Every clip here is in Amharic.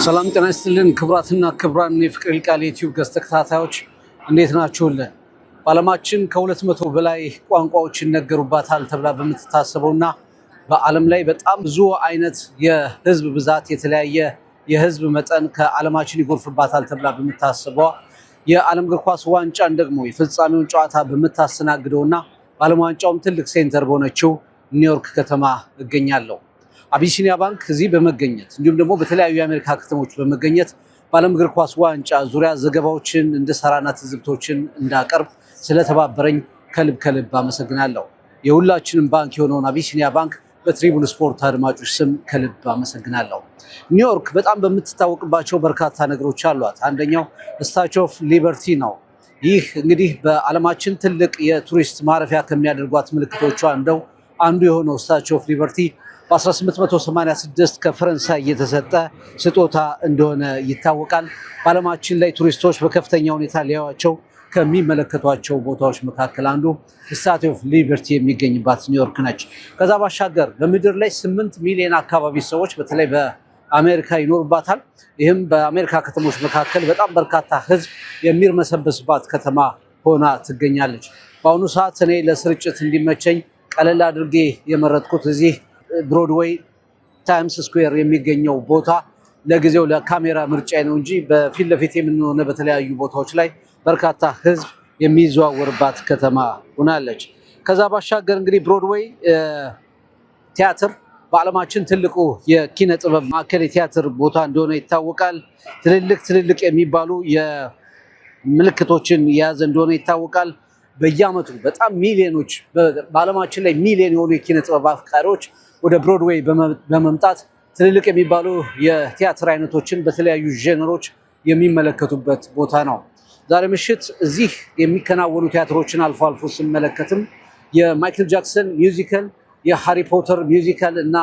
ሰላም ጤና ይስጥልን ክብራትና ክብራን የፍቅር ቃል ዩቲዩብ ገጽ ተከታታዮች እንዴት ናችሁልን? በዓለማችን ከ200 በላይ ቋንቋዎች ይነገሩባታል ተብላ በምትታሰበውና በዓለም ላይ በጣም ብዙ አይነት የህዝብ ብዛት የተለያየ የህዝብ መጠን ከዓለማችን ይጎርፍባታል ተብላ በምትታሰበው የዓለም እግር ኳስ ዋንጫን ደግሞ የፍጻሜውን ጨዋታ በምታስተናግደውና በዓለም ዋንጫውም ትልቅ ሴንተር በሆነችው ኒውዮርክ ከተማ እገኛለሁ። አቢሲኒያ ባንክ እዚህ በመገኘት እንዲሁም ደግሞ በተለያዩ የአሜሪካ ከተሞች በመገኘት በዓለም እግር ኳስ ዋንጫ ዙሪያ ዘገባዎችን እንድሰራና ትዝብቶችን እንዳቀርብ ስለተባበረኝ ከልብ አመሰግናለሁ። የሁላችንም ባንክ የሆነውን አቢሲኒያ ባንክ በትሪቡን ስፖርት አድማጮች ስም ከልብ አመሰግናለሁ። ኒውዮርክ በጣም በምትታወቅባቸው በርካታ ነገሮች አሏት። አንደኛው ስታቹ ኦፍ ሊበርቲ ነው። ይህ እንግዲህ በዓለማችን ትልቅ የቱሪስት ማረፊያ ከሚያደርጓት ምልክቶቿ አንዱ የሆነው ስታቹ ኦፍ ሊበርቲ በ1886 ከፈረንሳይ የተሰጠ ስጦታ እንደሆነ ይታወቃል። በዓለማችን ላይ ቱሪስቶች በከፍተኛ ሁኔታ ሊያዩዋቸው ከሚመለከቷቸው ቦታዎች መካከል አንዱ ስታቹ ኦፍ ሊበርቲ የሚገኝባት ኒውዮርክ ነች። ከዛ ባሻገር በምድር ላይ 8 ሚሊዮን አካባቢ ሰዎች በተለይ በአሜሪካ ይኖሩባታል። ይህም በአሜሪካ ከተሞች መካከል በጣም በርካታ ሕዝብ የሚርመሰበስባት ከተማ ሆና ትገኛለች። በአሁኑ ሰዓት እኔ ለስርጭት እንዲመቸኝ ቀለል አድርጌ የመረጥኩት እዚህ ብሮድዌይ ታይምስ ስኩዌር የሚገኘው ቦታ ለጊዜው ለካሜራ ምርጫ ነው እንጂ በፊት ለፊት የምንሆነ በተለያዩ ቦታዎች ላይ በርካታ ህዝብ የሚዘዋወርባት ከተማ ሆናለች። ከዛ ባሻገር እንግዲህ ብሮድዌይ ቲያትር በዓለማችን ትልቁ የኪነ ጥበብ ማዕከል የቲያትር ቦታ እንደሆነ ይታወቃል። ትልልቅ የሚባሉ የምልክቶችን የያዘ እንደሆነ ይታወቃል። በየዓመቱ በጣም ሚሊዮኖች በዓለማችን ላይ ሚሊዮን የሆኑ የኪነ ጥበብ አፍቃሪዎች ወደ ብሮድዌይ በመምጣት ትልልቅ የሚባሉ የቲያትር አይነቶችን በተለያዩ ጄነሮች የሚመለከቱበት ቦታ ነው። ዛሬ ምሽት እዚህ የሚከናወኑ ቲያትሮችን አልፎ አልፎ ስመለከትም የማይክል ጃክሰን ሚውዚካል፣ የሃሪ ፖተር ሚውዚካል እና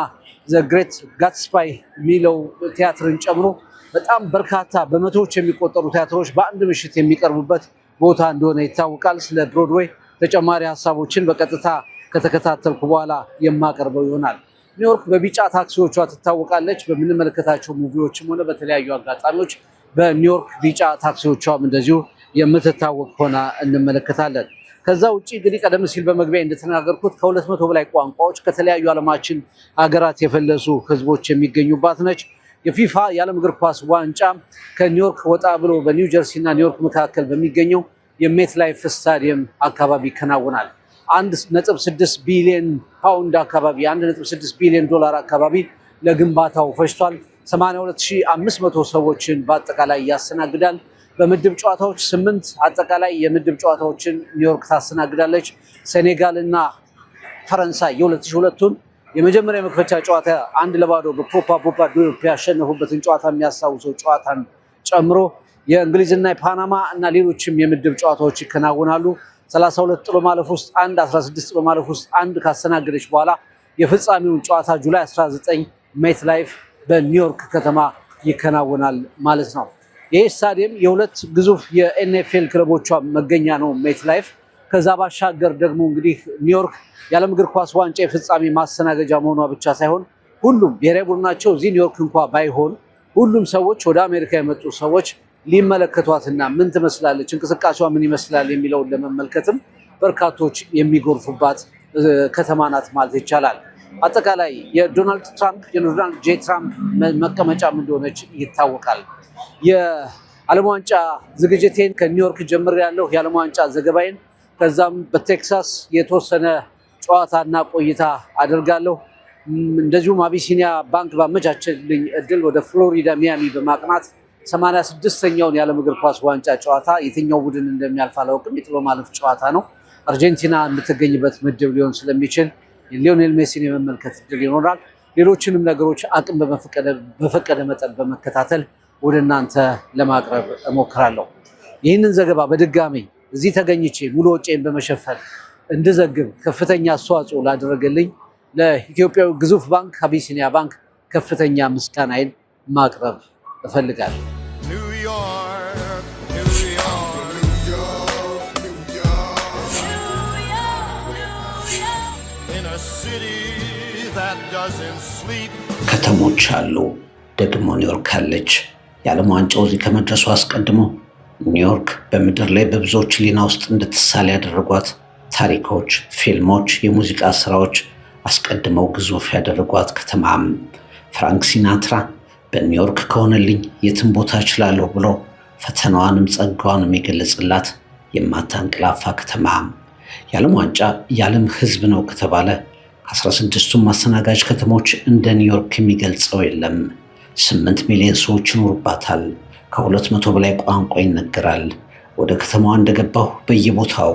ዘ ግሬት ጋትስባይ የሚለው ቲያትርን ጨምሮ በጣም በርካታ በመቶዎች የሚቆጠሩ ቲያትሮች በአንድ ምሽት የሚቀርቡበት ቦታ እንደሆነ ይታወቃል። ስለ ብሮድዌይ ተጨማሪ ሀሳቦችን በቀጥታ ከተከታተልኩ በኋላ የማቀርበው ይሆናል። ኒውዮርክ በቢጫ ታክሲዎቿ ትታወቃለች። በምንመለከታቸው ሙቪዎችም ሆነ በተለያዩ አጋጣሚዎች በኒውዮርክ ቢጫ ታክሲዎቿም እንደዚሁ የምትታወቅ ሆና እንመለከታለን። ከዛ ውጭ እንግዲህ ቀደም ሲል በመግቢያ እንደተናገርኩት ከ200 በላይ ቋንቋዎች ከተለያዩ ዓለማችን ሀገራት የፈለሱ ህዝቦች የሚገኙባት ነች። የፊፋ የዓለም እግር ኳስ ዋንጫ ከኒውዮርክ ወጣ ብሎ በኒው ጀርሲ እና ኒውዮርክ መካከል በሚገኘው የሜት ላይፍ ስታዲየም አካባቢ ይከናወናል። 1.6 ቢሊዮን ፓውንድ አካባቢ 1.6 ቢሊዮን ዶላር አካባቢ ለግንባታው ፈጅቷል። 82500 ሰዎችን በአጠቃላይ ያስተናግዳል። በምድብ ጨዋታዎች 8 አጠቃላይ የምድብ ጨዋታዎችን ኒውዮርክ ታስተናግዳለች። ሴኔጋል እና ፈረንሳይ የ2002ቱን የመጀመሪያ መክፈቻ ጨዋታ 1-0 በፖፓ ዱፕ ያሸነፉበትን ጨዋታ የሚያስታውሰው ጨዋታን ጨምሮ የእንግሊዝና የፓናማ እና ሌሎችም የምድብ ጨዋታዎች ይከናወናሉ። 32 ጥሎ ማለፍ ውስጥ 16 ጥሎ ማለፍ ውስጥ 1 ካስተናገደች በኋላ የፍጻሜውን ጨዋታ ጁላይ 19 ሜት ላይፍ በኒውዮርክ ከተማ ይከናወናል ማለት ነው። ይህ ስታዲየም የሁለት ግዙፍ የኤንኤፍኤል ክለቦቿ መገኛ ነው ሜት ላይፍ። ከዛ ባሻገር ደግሞ እንግዲህ ኒውዮርክ የዓለም እግር ኳስ ዋንጫ የፍጻሜ ማስተናገጃ መሆኗ ብቻ ሳይሆን ሁሉም ብሔራዊ ቡድናቸው እዚህ ኒውዮርክ እንኳ ባይሆን ሁሉም ሰዎች ወደ አሜሪካ የመጡ ሰዎች ሊመለከቷትና ምን ትመስላለች፣ እንቅስቃሴዋ ምን ይመስላል የሚለውን ለመመልከትም በርካቶች የሚጎርፉባት ከተማ ናት ማለት ይቻላል። አጠቃላይ የዶናልድ ጄ ትራምፕ መቀመጫም እንደሆነች ይታወቃል። የዓለም ዋንጫ ዝግጅቴን ከኒውዮርክ ጀምሬያለሁ። የዓለም ዋንጫ ዘገባዬን ከዛም በቴክሳስ የተወሰነ ጨዋታና ቆይታ አደርጋለሁ። እንደዚሁም አቢሲኒያ ባንክ ባመቻቸልኝ እድል ወደ ፍሎሪዳ ሚያሚ በማቅናት 86ኛውን የዓለም እግር ኳስ ዋንጫ ጨዋታ የትኛው ቡድን እንደሚያልፍ አላውቅም። የጥሎ ማለፍ ጨዋታ ነው። አርጀንቲና የምትገኝበት ምድብ ሊሆን ስለሚችል ሊዮኔል ሜሲን የመመልከት እድል ይኖራል። ሌሎችንም ነገሮች አቅም በፈቀደ መጠን በመከታተል ወደ እናንተ ለማቅረብ እሞክራለሁ። ይህንን ዘገባ በድጋሚ እዚህ ተገኝቼ ሙሉ ወጪን በመሸፈን እንድዘግብ ከፍተኛ አስተዋጽኦ ላደረገልኝ ለኢትዮጵያዊ ግዙፍ ባንክ አቢሲኒያ ባንክ ከፍተኛ ምስጋናዬን ማቅረብ እፈልጋለሁ። ከተሞች አሉ፣ ደግሞ ኒውዮርክ አለች። የዓለም ዋንጫው እዚህ ከመድረሱ አስቀድሞ ኒውዮርክ በምድር ላይ በብዙዎች ሕሊና ውስጥ እንድትሳል ያደረጓት ታሪኮች፣ ፊልሞች፣ የሙዚቃ ስራዎች አስቀድመው ግዙፍ ያደረጓት ከተማም። ፍራንክ ሲናትራ በኒውዮርክ ከሆነልኝ የትም ቦታ እችላለሁ ብሎ ፈተናዋንም ጸጋዋንም የገለጸላት የማታንቀላፋ ከተማ። የዓለም ዋንጫ የዓለም ሕዝብ ነው ከተባለ ከ16ቱም አስተናጋጅ ከተሞች እንደ ኒውዮርክ የሚገልጸው የለም። 8 ሚሊዮን ሰዎች ይኖሩባታል። ከ200 በላይ ቋንቋ ይነገራል። ወደ ከተማዋ እንደገባሁ በየቦታው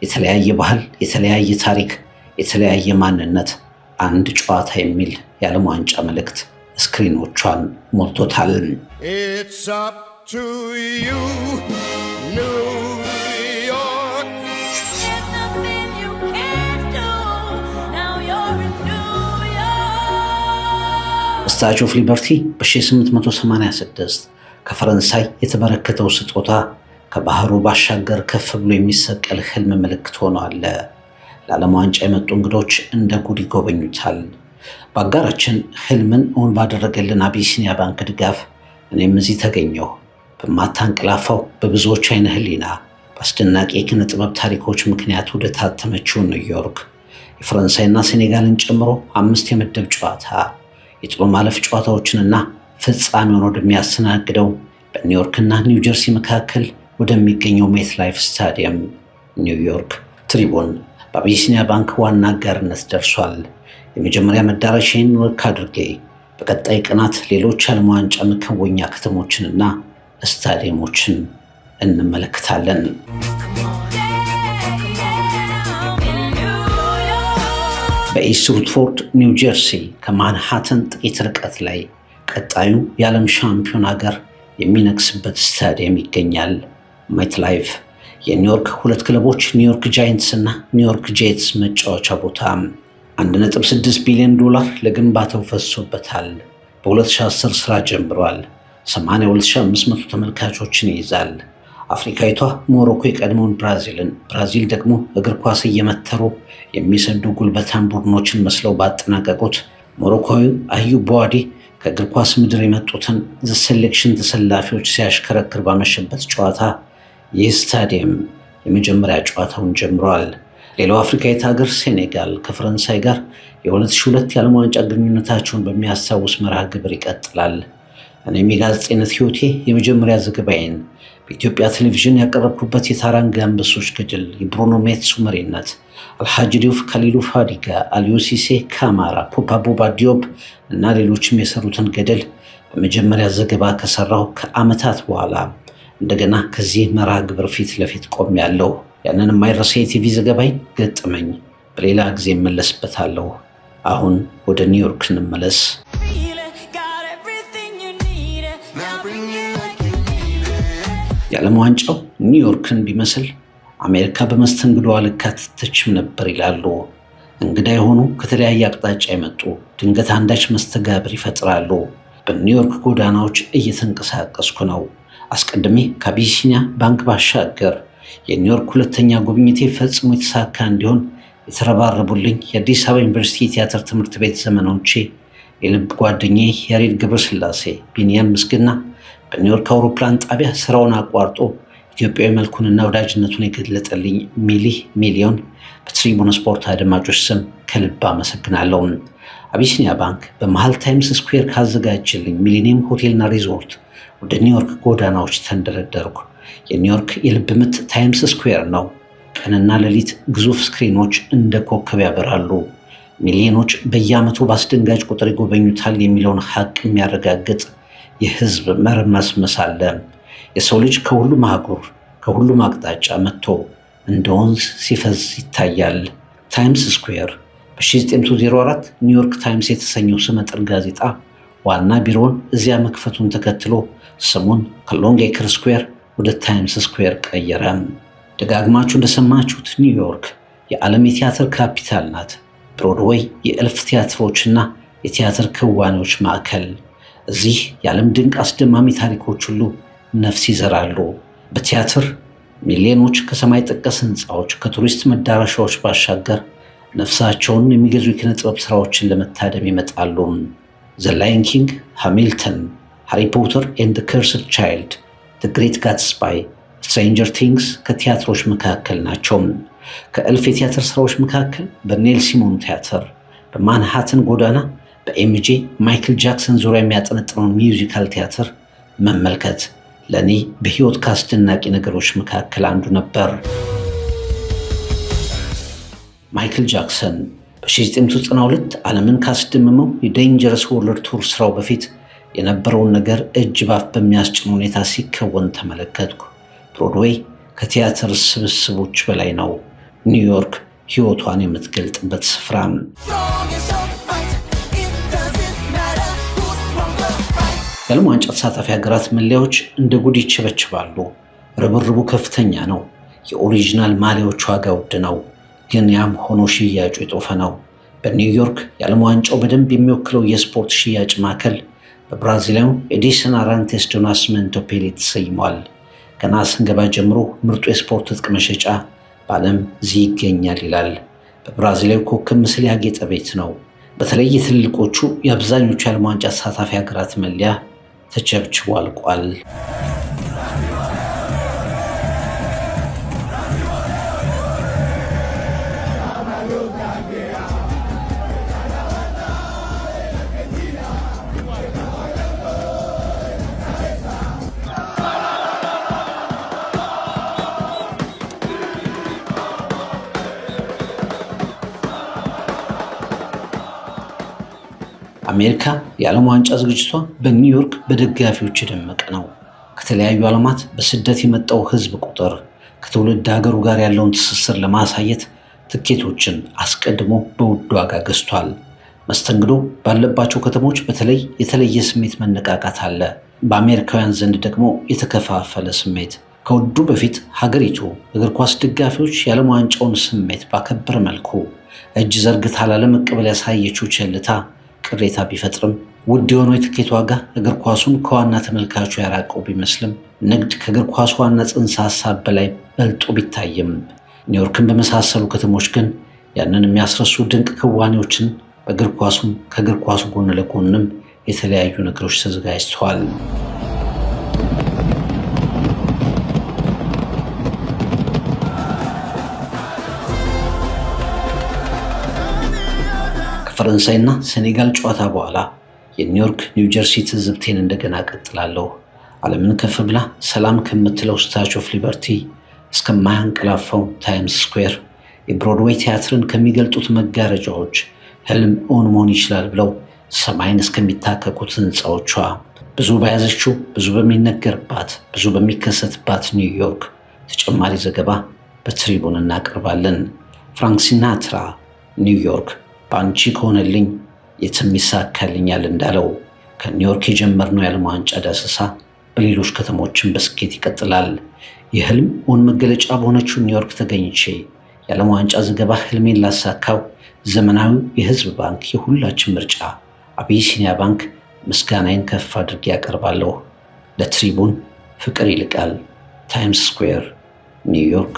የተለያየ ባህል፣ የተለያየ ታሪክ፣ የተለያየ ማንነት፣ አንድ ጨዋታ የሚል የዓለም ዋንጫ መልእክት ስክሪኖቿን ሞልቶታል። It's up to you, New York. There's nothing you can't do. Now you're in New York. ስታቹ ኦፍ ሊበርቲ በ1886 ከፈረንሳይ የተበረከተው ስጦታ ከባህሩ ባሻገር ከፍ ብሎ የሚሰቀል ህልም ምልክት ሆኖ አለ። ለዓለም ዋንጫ የመጡ እንግዶች እንደ ጉድ ይጎበኙታል። በአጋራችን ህልምን እውን ባደረገልን አቢሲኒያ ባንክ ድጋፍ እኔም እዚህ ተገኘሁ። በማታንቀላፋው በብዙዎች አይነ ህሊና በአስደናቂ የኪነ ጥበብ ታሪኮች ምክንያት ወደ ታተመችው ኒውዮርክ የፈረንሳይና ሴኔጋልን ጨምሮ 5 የምድብ ጨዋታ የጥሎ ማለፍ ጨዋታዎችንና ፍጻሜውን ወደሚያስተናግደው በኒውዮርክና ኒው ጀርሲ መካከል ወደሚገኘው ሜት ላይፍ ስታዲየም ኒውዮርክ ትሪቡን በአቢሲኒያ ባንክ ዋና አጋርነት ደርሷል። የመጀመሪያ መዳረሻዬን ኒውዮርክ አድርጌ በቀጣይ ቀናት ሌሎች ዓለም ዋንጫ መከወኛ ከተሞችንና ስታዲየሞችን እንመለከታለን። በኢስት ሩትፎርድ ኒው ጀርሲ ከማንሃተን ጥቂት ርቀት ላይ ቀጣዩ የዓለም ሻምፒዮን ሀገር የሚነግስበት ስታዲየም ይገኛል። ሜት ላይፍ የኒውዮርክ ሁለት ክለቦች ኒውዮርክ ጃይንትስ እና ኒውዮርክ ጄትስ መጫወቻ ቦታ። $1.6 ቢሊዮን ለግንባታው ፈሶበታል። በ2010 ስራ ጀምሯል። 82500 ተመልካቾችን ይይዛል። አፍሪካዊቷ ሞሮኮ የቀድሞውን ብራዚል ደግሞ እግር ኳስ እየመተሩ የሚሰዱ ጉልበታም ቡድኖችን መስለው ባጠናቀቁት ሞሮኮዊው አዩብ ቦዋዲ ከእግር ኳስ ምድር የመጡትን ሴሌክሽን ተሰላፊዎች ሲያሽከረክር ባመሸበት ጨዋታ ይህ ስታዲየም የመጀመሪያ ጨዋታውን ጀምሯል። ሌላው አፍሪካዊት ሀገር ሴኔጋል ከፈረንሳይ ጋር የ2002 የዓለም ዋንጫ ግንኙነታቸውን በሚያስታውስ መርሃ ግብር ይቀጥላል። እኔም የጋዜጠኝነት ህይወቴ የመጀመሪያ ዘገባዬን በኢትዮጵያ ቴሌቪዥን ያቀረብኩበት የታራንጋ አንበሶች ገድል የብሩኖ ሜትሱ መሪነት አልሃጂ ዲዩፍ ካሊሉ ፋዲጋ፣ አሊዩ ሲሴ ካማራ፣ ፖፓ ቦባ ዲዮፕ እና ሌሎችም የሰሩትን ገድል በመጀመሪያ ዘገባ ከሰራው ከዓመታት በኋላ እንደገና ከዚህ መርሃ ግብር ፊት ለፊት ቆሜያለሁ። ያንን የማይረሳ የቲቪ ዘገባዬን ገጠመኝ በሌላ ጊዜ እመለስበታለሁ። አሁን ወደ ኒውዮርክ እንመለስ። የዓለም ዋንጫው ኒውዮርክን ቢመስል አሜሪካ በመስተንግዶዋ አልካተተችም ነበር ይላሉ። እንግዳ የሆኑ ከተለያየ አቅጣጫ የመጡ ድንገት አንዳች መስተጋብር ይፈጥራሉ። በኒውዮርክ ጎዳናዎች እየተንቀሳቀስኩ ነው። አስቀድሜ ከአቢሲኒያ ባንክ ባሻገር የኒውዮርክ ሁለተኛ ጉብኝቴ ፈጽሞ የተሳካ እንዲሆን የተረባረቡልኝ የአዲስ አበባ ዩኒቨርሲቲ የቲያትር ትምህርት ቤት ዘመኖቼ የልብ ጓደኛዬ ያሬድ ገብረስላሴ ቢንያም ምስግና በኒውዮርክ አውሮፕላን ጣቢያ ስራውን አቋርጦ ኢትዮጵያዊ መልኩንና ወዳጅነቱን የገለጠልኝ ሚሊዮን በትሪቡን ስፖርት አድማጮች ስም ከልብ አመሰግናለሁ። አቢሲኒያ ባንክ በመሃል ታይምስ ስኩዌር ካዘጋጀልኝ ሚሊኒየም ሆቴልና ሪዞርት ወደ ኒውዮርክ ጎዳናዎች ተንደረደርኩ። የኒውዮርክ የልብ ምት ታይምስ ስኩዌር ነው። ቀንና ሌሊት ግዙፍ ስክሪኖች እንደ ኮከብ ያበራሉ። ሚሊዮኖች በየዓመቱ በአስደንጋጭ ቁጥር ይጎበኙታል የሚለውን ሀቅ የሚያረጋግጥ የህዝብ መርመስመስ አለ። የሰው ልጅ ከሁሉም አህጉር ከሁሉም አቅጣጫ መጥቶ እንደ ወንዝ ሲፈዝ ይታያል። ታይምስ ስኩዌር በ1904 ኒውዮርክ ታይምስ የተሰኘው ስመጥር ጋዜጣ ዋና ቢሮውን እዚያ መክፈቱን ተከትሎ ስሙን ከሎንግ ኤከር ስኩዌር ወደ ታይምስ ስኩዌር ቀየረ። ደጋግማችሁ እንደሰማችሁት ኒውዮርክ የዓለም የቲያትር ካፒታል ናት። ብሮድዌይ የእልፍ ቲያትሮችና የቲያትር ክዋኔዎች ማዕከል። እዚህ የዓለም ድንቅ አስደማሚ ታሪኮች ሁሉ ነፍስ ይዘራሉ። በቲያትር ሚሊዮኖች ከሰማይ ጠቀስ ህንፃዎች ከቱሪስት መዳረሻዎች ባሻገር ነፍሳቸውን የሚገዙ የኪነ ጥበብ ስራዎችን ለመታደም ይመጣሉ። ዘ ላየን ኪንግ፣ ሃሚልተን፣ ሃሪ ፖተር ኤንድ ዘ ከርስድ ቻይልድ፣ ዘ ግሬት ጋትስባይ፣ ስትሬንጀር ቲንግስ ከቲያትሮች መካከል ናቸው። ከእልፍ የቲያትር ስራዎች መካከል በኔል ሲሞን ቲያትር፣ በማንሃተን ጎዳና በኤምጄ ማይክል ጃክሰን ዙሪያ የሚያጠነጥነውን ሚውዚካል ቲያትር መመልከት ለእኔ በሕይወት ካስደናቂ ነገሮች መካከል አንዱ ነበር። ማይክል ጃክሰን በ1992 ዓለምን ካስደመመው የዴንጀረስ ወርልድ ቱር ስራው በፊት የነበረውን ነገር እጅ ባፍ በሚያስጭን ሁኔታ ሲከወን ተመለከትኩ። ብሮድዌይ ከቲያትር ስብስቦች በላይ ነው። ኒውዮርክ ሕይወቷን የምትገልጥበት ስፍራ። የዓለም ዋንጫ ተሳታፊ ሀገራት መለያዎች እንደ ጉድ ይቸበችባሉ። ርብርቡ ከፍተኛ ነው። የኦሪጂናል ማሊያዎች ዋጋ ውድ ነው፣ ግን ያም ሆኖ ሽያጩ የጦፈ ነው። በኒውዮርክ የዓለም ዋንጫው በደንብ የሚወክለው የስፖርት ሽያጭ ማዕከል በብራዚላዊ ኤዲሰን አራንቴስ ዶ ናስሲሜንቶ ፔሌ ተሰይሟል። ገና ስንገባ ጀምሮ ምርጡ የስፖርት ትጥቅ መሸጫ በዓለም እዚህ ይገኛል ይላል። በብራዚላዊ ኮከብ ምስል ያጌጠ ቤት ነው። በተለይ የትልልቆቹ የአብዛኞቹ የዓለም ዋንጫ ተሳታፊ ሀገራት መለያ ተቸብችቦ አልቋል። አሜሪካ የዓለም ዋንጫ ዝግጅቷ በኒውዮርክ በደጋፊዎች የደመቀ ነው። ከተለያዩ ዓለማት በስደት የመጣው ሕዝብ ቁጥር ከትውልድ ሀገሩ ጋር ያለውን ትስስር ለማሳየት ትኬቶችን አስቀድሞ በውድ ዋጋ ገዝቷል። መስተንግዶ ባለባቸው ከተሞች በተለይ የተለየ ስሜት መነቃቃት አለ። በአሜሪካውያን ዘንድ ደግሞ የተከፋፈለ ስሜት። ከውዱ በፊት ሀገሪቱ እግር ኳስ ደጋፊዎች የዓለም ዋንጫውን ስሜት ባከበረ መልኩ እጅ ዘርግታ ላለመቀበል ያሳየችው ቸልታ ቅሬታ ቢፈጥርም ውድ የሆነው የትኬት ዋጋ እግር ኳሱን ከዋና ተመልካቹ ያራቀው ቢመስልም ንግድ ከእግር ኳሱ ዋና ጽንሰ ሀሳብ በላይ በልጦ ቢታይም ኒውዮርክን በመሳሰሉ ከተሞች ግን ያንን የሚያስረሱ ድንቅ ክዋኔዎችን በእግር ኳሱም ከእግር ኳሱ ጎን ለጎንም የተለያዩ ነገሮች ተዘጋጅተዋል። ከፈረንሳይና ሴኔጋል ጨዋታ በኋላ የኒውዮርክ ኒውጀርሲ ትዝብቴን እንደገና ቀጥላለሁ። ዓለምን ከፍ ብላ ሰላም ከምትለው ስታቹ ኦፍ ሊበርቲ እስከማያንቀላፋው ታይምስ ስኩዌር የብሮድዌይ ቲያትርን ከሚገልጡት መጋረጃዎች ህልም እውን መሆን ይችላል ብለው ሰማይን እስከሚታከኩት ህንፃዎቿ ብዙ በያዘችው ብዙ በሚነገርባት ብዙ በሚከሰትባት ኒውዮርክ ተጨማሪ ዘገባ በትሪቡን እናቀርባለን። ፍራንክ ሲናትራ ኒውዮርክ በአንቺ ከሆነልኝ የትም ይሳካልኛል እንዳለው ከኒውዮርክ የጀመርነው የዓለም ዋንጫ ዳሰሳ በሌሎች ከተሞችን በስኬት ይቀጥላል። የህልም እውን መገለጫ በሆነችው ኒውዮርክ ተገኝቼ የዓለም ዋንጫ ዘገባ ህልሜን ላሳካው ዘመናዊው የህዝብ ባንክ የሁላችን ምርጫ አቢሲኒያ ባንክ ምስጋናዬን ከፍ አድርጌ ያቀርባለሁ። ለትሪቡን ፍቅር ይልቃል፣ ታይምስ ስኩዌር ኒውዮርክ።